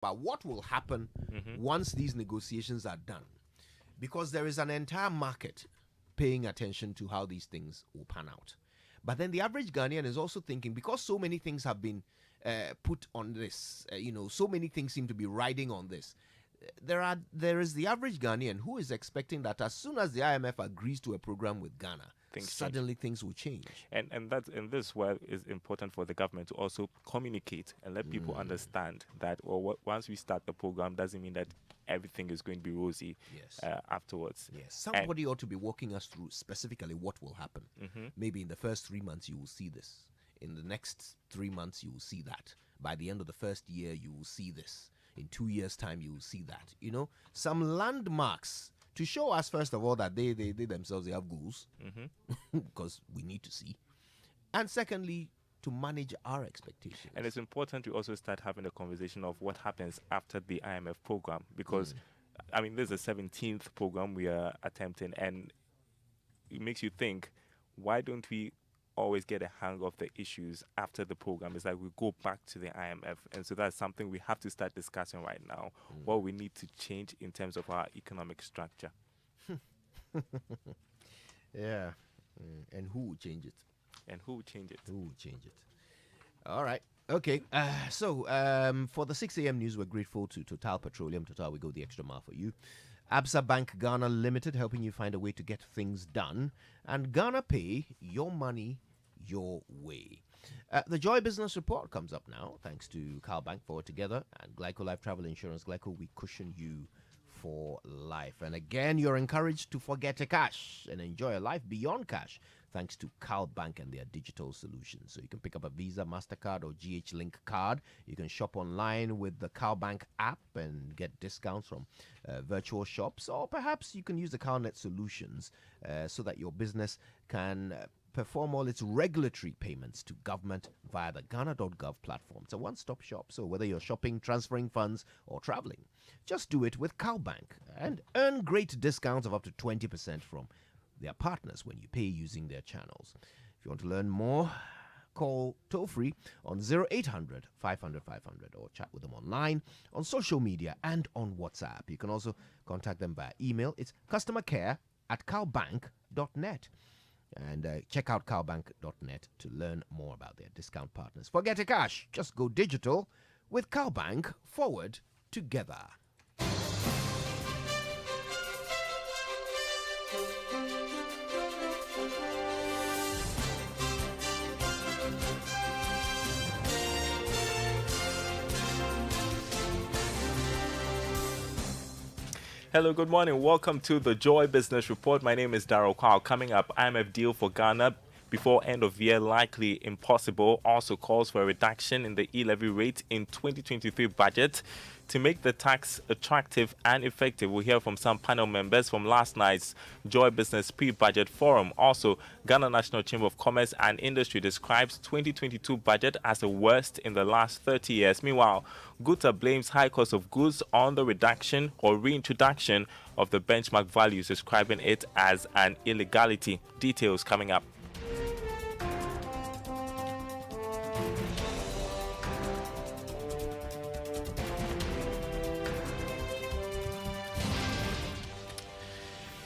But what will happen once these negotiations are done? Because there is an entire market paying attention to how these things will pan out. But then the average Ghanaian is also thinking, because so many things have been put on this, so many things seem to be riding on this. There is the average Ghanaian who is expecting that as soon as the IMF agrees to a program with Ghana, suddenly things will change. And that's in this where it's important for the government to also communicate and let people understand that once we start the program doesn't mean that everything is going to be rosy afterwards. Yes, somebody ought to be walking us through specifically what will happen. Maybe in the first 3 months you will see this. In the next 3 months you will see that. By the end of the first year you will see this. In 2 years' time you will see that. Some landmarks to show us, first of all, that they themselves, they have goals, because we need to see. And secondly, to manage our expectations. And it's important to also start having a conversation of what happens after the IMF program, because, this is the 17th program we are attempting, and it makes you think, why don't we always get a hang of the issues after the program? It's like we go back to the IMF, and so that's something we have to start discussing right now, what we need to change in terms of our economic structure. Yeah. And who will change it? Who will change it? All right. Okay. So for the 6 a.m. news, we're grateful to Total Petroleum. Total, we go the extra mile for you. Absa Bank Ghana Limited, helping you find a way to get things done. And Ghana Pay, your money, your way. The Joy Business Report comes up now, thanks to Carl Bank Forward Together and Glyco Life Travel Insurance. Glyco, we cushion you for life. And again, you're encouraged to forget a cash and enjoy a life beyond cash, thanks to Carl Bank and their digital solutions. So you can pick up a Visa, MasterCard, or GH Link card. You can shop online with the Carl Bank app and get discounts from virtual shops. Or perhaps you can use the CarNet solutions so that your business can perform all its regulatory payments to government via the Ghana.gov platform. It's a one-stop shop. So whether you're shopping, transferring funds, or traveling, just do it with Carl Bank and earn great discounts of up to 20% from their partners when you pay using their channels. If you want to learn more, call toll-free on 0800 500 500 or chat with them online, on social media, and on WhatsApp. You can also contact them via email. It's customercare@carlbank.net. And check out carlbank.net to learn more about their discount partners. Forget a cash. Just go digital with Carl Bank Forward Together. Hello, good morning. Welcome to the Joy Business Report. My name is Daryl. Kwawu. Coming up, IMF deal for Ghana before end of year likely impossible. Also calls for a reduction in the e-levy rate in 2023 budget to make the tax attractive and effective. We'll hear from some panel members from last night's Joy Business pre-budget forum. Also, Ghana National Chamber of Commerce and Industry describes 2022 budget as the worst in the last 30 years. Meanwhile, Guta blames high cost of goods on the reduction or reintroduction of the benchmark values, describing it as an illegality. Details coming up.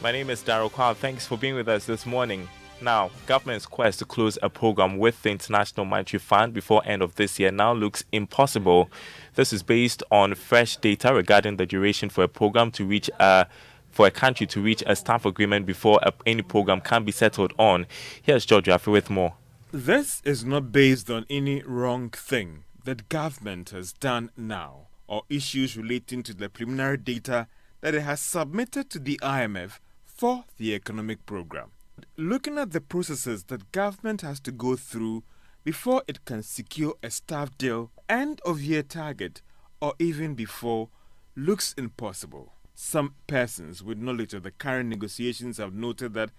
My name is Daryl Kwawu. Thanks for being with us this morning. Now, government's quest to close a program with the International Monetary Fund before end of this year now looks impossible. This is based on fresh data regarding the duration for a program to reach for a country to reach a staff agreement before any program can be settled on. Here's George Jaffe with more. This is not based on any wrong thing that government has done now or issues relating to the preliminary data that it has submitted to the IMF for the economic program. Looking at the processes that government has to go through before it can secure a staff deal, end of year target, or even before, looks impossible. Some persons with knowledge of the current negotiations have noted that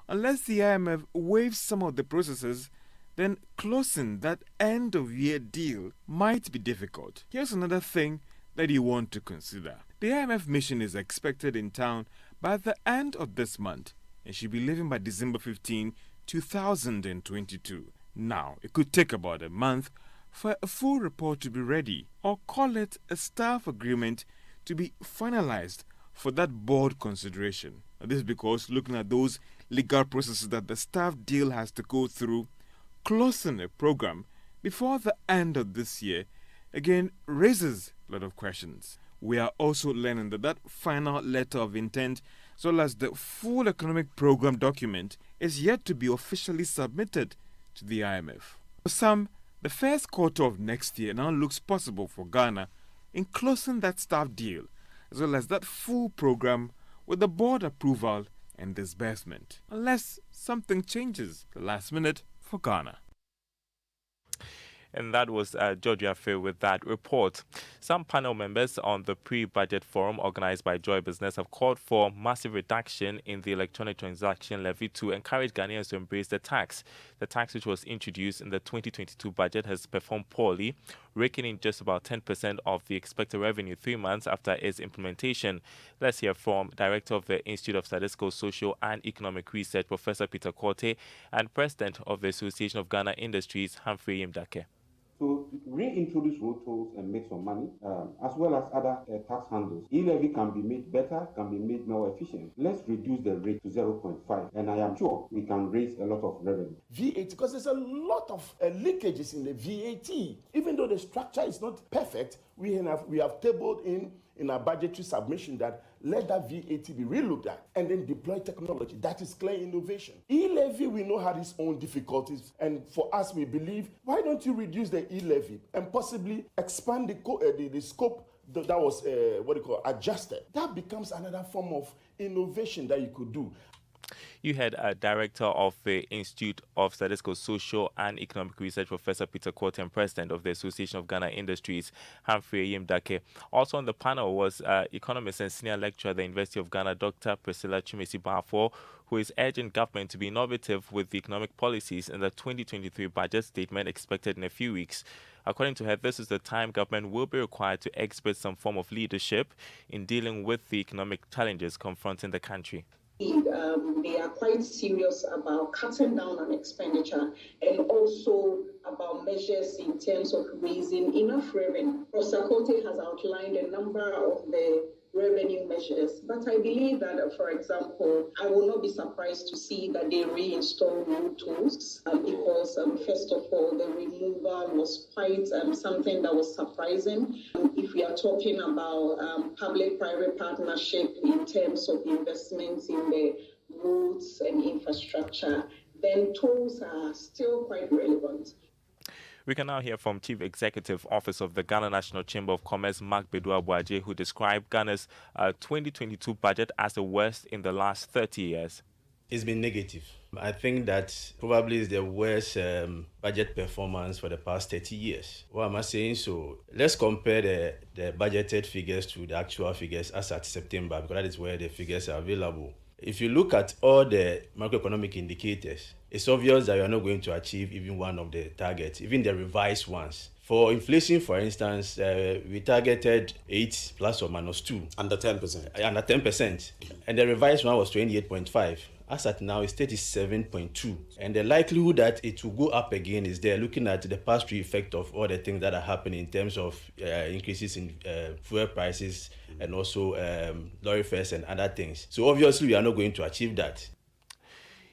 unless the IMF waives some of the processes, then closing that end of year deal might be difficult. Here's another thing that you want to consider. The IMF mission is expected in town by the end of this month and should be leaving by December 15, 2022. Now, it could take about a month for a full report to be ready, or call it a staff agreement to be finalized for that board consideration. This is because looking at those legal processes that the staff deal has to go through, closing a program before the end of this year again raises a lot of questions. We are also learning that final letter of intent, as well as the full economic program document, is yet to be officially submitted to the IMF. For some, the first quarter of next year now looks possible for Ghana in closing that staff deal, as well as that full program with the board approval and disbursement, unless something changes the last minute for Ghana. And that was George Affe with that report. Some panel members on the pre-budget forum organized by Joy Business have called for massive reduction in the electronic transaction levy to encourage Ghanaians to embrace the tax. The tax, which was introduced in the 2022 budget, has performed poorly, raking in just about 10% of the expected revenue 3 months after its implementation. Let's hear from Director of the Institute of Statistical, Social and Economic Research, Professor Peter Korte, and President of the Association of Ghana Industries, Humphrey Yimdake. So reintroduce road tolls and make some money, as well as other tax handles. E-levy can be made better, can be made more efficient. Let's reduce the rate to 0.5, and I am sure we can raise a lot of revenue. VAT, because there's a lot of leakages in the VAT. Even though the structure is not perfect, we have tabled in our budgetary submission that let that VAT be relooked at and then deploy technology. That is clear innovation. E-levy, we know, had its own difficulties, and for us, we believe, why don't you reduce the e-levy and possibly expand the scope that was adjusted? That becomes another form of innovation that you could do. You had a Director of the Institute of Statistical, Social and Economic Research, Professor Peter Korte, and President of the Association of Ghana Industries, Humphrey Yimdake. Also on the panel was economist and senior lecturer at the University of Ghana, Dr. Priscilla Chumesi-Bafo, who is urging government to be innovative with the economic policies in the 2023 budget statement expected in a few weeks. According to her, this is the time government will be required to exhibit some form of leadership in dealing with the economic challenges confronting the country. They are quite serious about cutting down on expenditure and also about measures in terms of raising enough revenue. Professor Korte has outlined a number of the revenue measures, but I believe that, for example, I will not be surprised to see that they reinstall road tolls because, first of all, the removal was quite something that was surprising. If we are talking about public-private partnership in terms of investments in the roads and infrastructure, then tolls are still quite relevant. We can now hear from Chief Executive Officer of the Ghana National Chamber of Commerce, Mark Bedu-Abuaje, who described Ghana's 2022 budget as the worst in the last 30 years. It's been negative. I think that probably is the worst budget performance for the past 30 years. Why am I saying so? Let's compare the budgeted figures to the actual figures as at September, because that is where the figures are available. If you look at all the macroeconomic indicators, it's obvious that you are not going to achieve even one of the targets, even the revised ones. For inflation, for instance, we targeted 8 plus or minus 2. Under 10%. Under 10%. And the revised one was 28.5. As at now, it's 37.2. And the likelihood that it will go up again is there, looking at the pass-through effect of all the things that are happening in terms of increases in fuel prices and also lorry fares and other things. So obviously, we are not going to achieve that.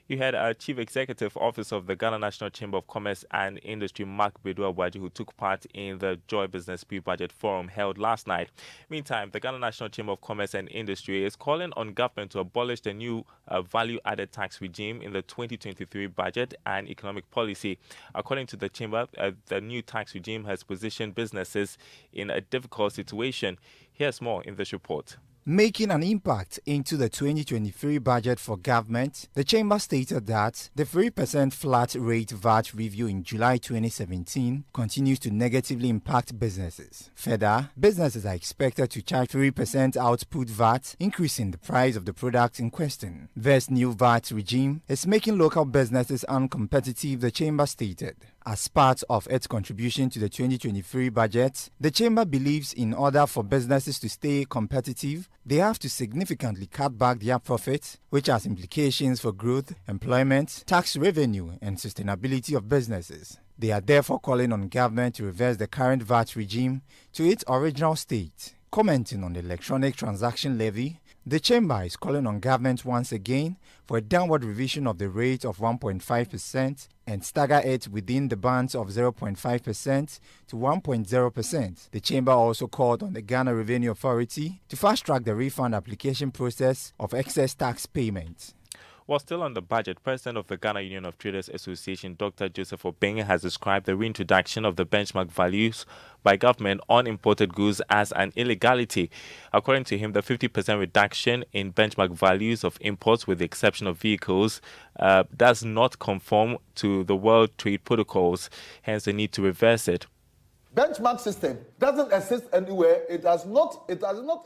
You had a Chief Executive Officer of the Ghana National Chamber of Commerce and Industry, Mark Bedu-Abuaje, who took part in the Joy Business Pre-Budget Forum held last night. Meantime, the Ghana National Chamber of Commerce and Industry is calling on government to abolish the new value-added tax regime in the 2023 budget and economic policy. According to the Chamber, the new tax regime has positioned businesses in a difficult situation. Here's more in this report. Making an impact into the 2023 budget for government, the Chamber stated that the 3% flat rate VAT review in July 2017 continues to negatively impact businesses. Further, businesses are expected to charge 3% output VAT, increasing the price of the product in question. This new VAT regime is making local businesses uncompetitive, the Chamber stated. As part of its contribution to the 2023 budget, the Chamber believes in order for businesses to stay competitive, they have to significantly cut back their profits, which has implications for growth, employment, tax revenue, and sustainability of businesses. They are therefore calling on government to reverse the current VAT regime to its original state. Commenting on the electronic transaction levy, the chamber is calling on government once again for a downward revision of the rate of 1.5% and stagger it within the bands of 0.5% to 1.0%. The chamber also called on the Ghana Revenue Authority to fast-track the refund application process of excess tax payments. While still on the budget, President of the Ghana Union of Traders Association, Dr. Joseph Obeng, has described the reintroduction of the benchmark values by government on imported goods as an illegality. According to him, the 50% reduction in benchmark values of imports, with the exception of vehicles, does not conform to the World Trade Protocols, hence the need to reverse it. Benchmark system doesn't exist anywhere. It does not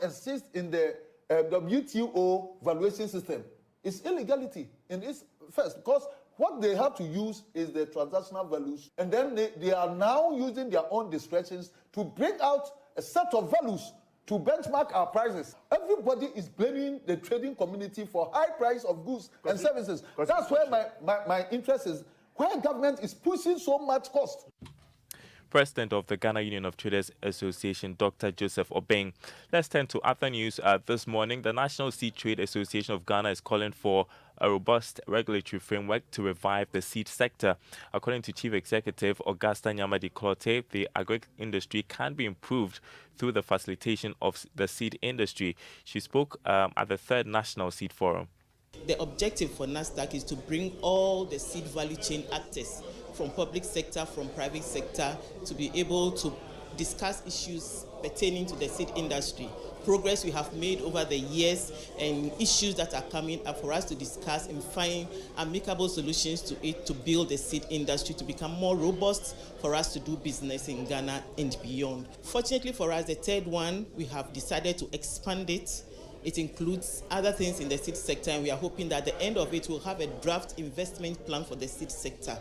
exist in the WTO valuation system. It's illegality in its first, because what they have to use is the transactional values, and then they are now using their own discretions to bring out a set of values to benchmark our prices. Everybody is blaming the trading community for high price of goods and services. That's where my interest is, where government is pushing so much cost. President of the Ghana Union of Traders Association, Dr. Joseph Obeng. Let's turn to other news. This morning, the National Seed Trade Association of Ghana is calling for a robust regulatory framework to revive the seed sector. According to Chief Executive Augusta Nyama-Di-Clote, the agri industry can be improved through the facilitation of the seed industry. She spoke at the 3rd National Seed Forum. The objective for NASDAQ is to bring all the seed value chain actors from public sector, from private sector, to be able to discuss issues pertaining to the seed industry, progress we have made over the years, and issues that are coming up for us to discuss and find amicable solutions to it, to build the seed industry to become more robust for us to do business in Ghana and beyond. Fortunately for us, the 3rd one, we have decided to expand it. It includes other things in the seed sector, and we are hoping that at the end of it, we'll have a draft investment plan for the seed sector.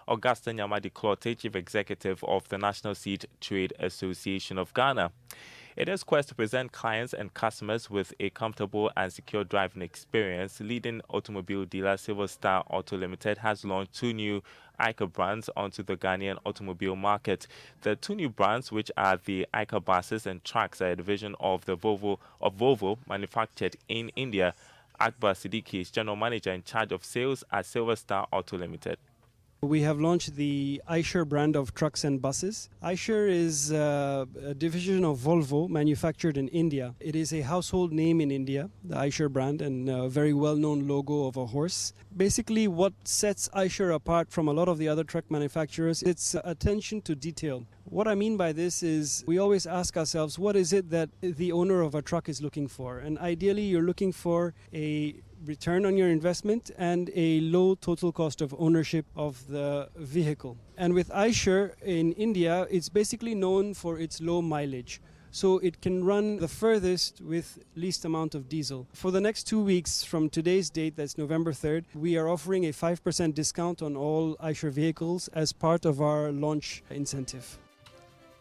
Augusta Nyama-Di-Clote, Chief Executive of the National Seed Trade Association of Ghana. It is quest to present clients and customers with a comfortable and secure driving experience. Leading automobile dealer Silver Star Auto Limited has launched 2 new Ica brands onto the Ghanaian automobile market. The 2 new brands, which are the Ica buses and trucks, are a division of Volvo, manufactured in India. Akbar Siddiqui is General Manager in charge of sales at Silver Star Auto Limited. We have launched the Eicher brand of trucks and buses. Eicher is a division of Volvo manufactured in India. It is a household name in India, the Eicher brand, and a very well-known logo of a horse. Basically, what sets Eicher apart from a lot of the other truck manufacturers, it's attention to detail. What I mean by this is we always ask ourselves, what is it that the owner of a truck is looking for? And ideally, you're looking for a return on your investment and a low total cost of ownership of the vehicle. And with Eicher in India, it's basically known for its low mileage. So it can run the furthest with least amount of diesel. For the next 2 weeks from today's date, that's November 3rd, we are offering a 5% discount on all Eicher vehicles as part of our launch incentive.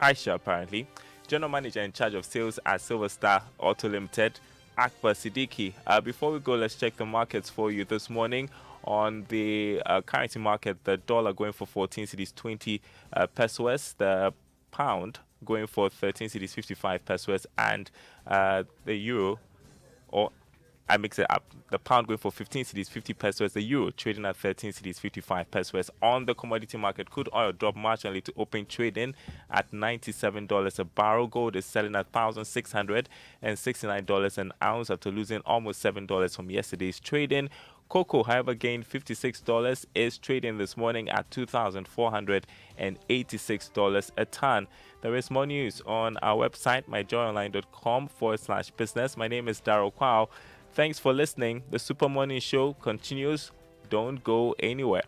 Eicher, apparently. General Manager in charge of sales at Silver Star Auto Limited, Akbar Siddiqui. Before we go, let's check the markets for you this morning. On the currency market, the dollar going for 14 cedis 20 pesos, the pound going for 13 cedis 55 pesos, and the euro, or I mix it up, the pound going for 15 cedis 50 pesos, the euro trading at 13 cedis 55 pesos. On the commodity market, crude oil dropped marginally to open trading at $97 a barrel. Gold is selling at $1,669 an ounce after losing almost $7 from yesterday's trading. Cocoa, however, gained $56, is trading this morning at $2,486 a ton. There is more news on our website, myjoyonline.com/business. My name is Daryl Kwawu. Thanks for listening. The Super Morning Show continues. Don't go anywhere.